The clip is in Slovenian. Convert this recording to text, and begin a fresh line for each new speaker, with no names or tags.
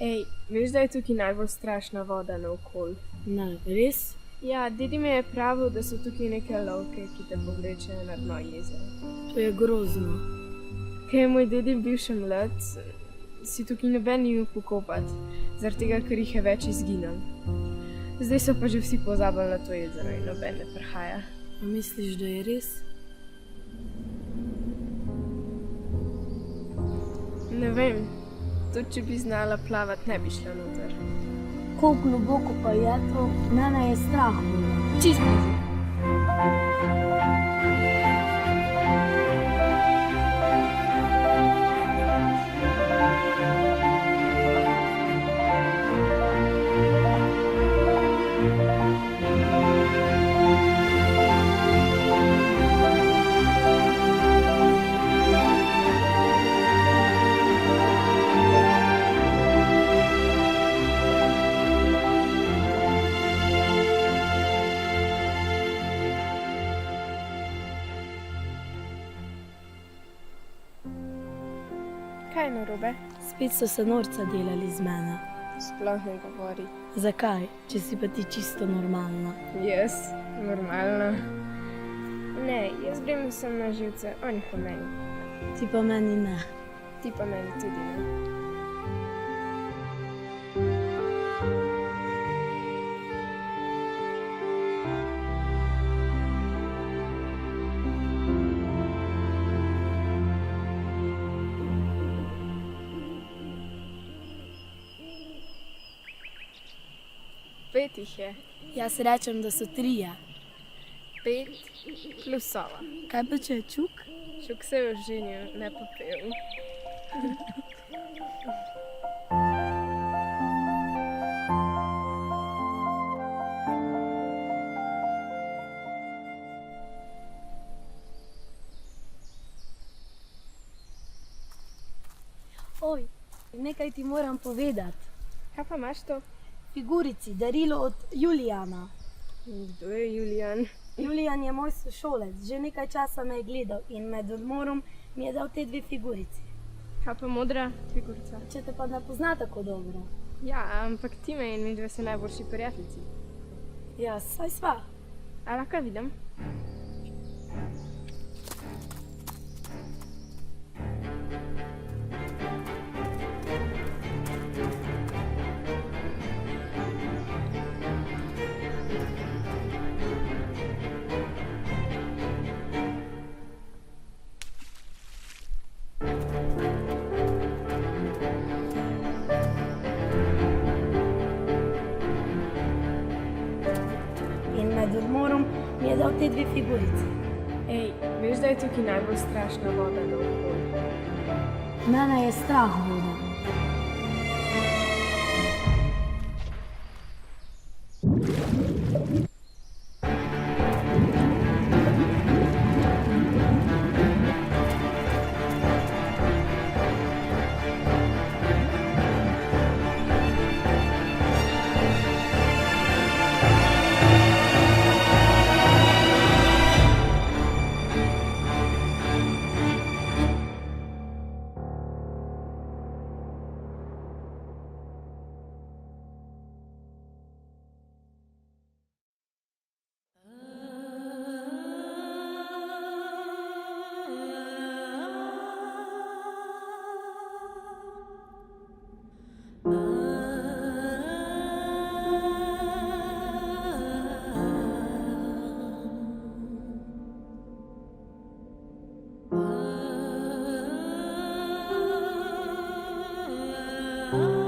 Ej, veš, da je tukaj najbolj strašna voda naokoli?
Ne, res?
Ja, dedi mi je pravil, da so tukaj neke lovke, ki te povlečejo na dno jezera.
To je grozno.
Ker je moj dedi bil še mlad, si tukaj noben ni upal kopati, zaradi tega, ker jih je več izginil. Zdaj so pa že vsi pozabili na to jezero in noben ne prihaja.
A misliš, da je res?
Ne vem, tudi če bi znala plavati, ne bi šla noter.
Koliko globoko pa je to? Mene je strah bilo.
Čisto. Kaj je narobe?
Spet so se norca delali z mene.
Sploh ne govori.
Zakaj, če si pa ti čisto normalna?
Jaz? Normalno. Ne, jaz grem sem na živce, oni pa meni.
Ti pa meni ne.
Ti pa meni tudi ne. Pet jih je.
Jaz rečem, da so 3.
5 plus sova.
Kaj pa če je čuk?
Čuk se je oženil, ne pa pel.
Oj, nekaj ti moram povedati.
Kaj pa imaš to?
Figurici, darilo od Julijana.
Kdo je Julijan?
Julijan je moj sošolec, že nekaj časa me je gledal in med odmorom mi je dal te 2 figurici.
Kaj pa modra figurica?
Če te pa ne pozna tako dobro.
Ja, ampak ti me in midve so najboljši prijateljici.
Ja, saj sva.
A lahko vidim?
In med odmorom mi je dal te 2 figurici.
Ej, veš, da je tukaj najbolj strašna voda naokoli?
Mene je strah voda.
Oh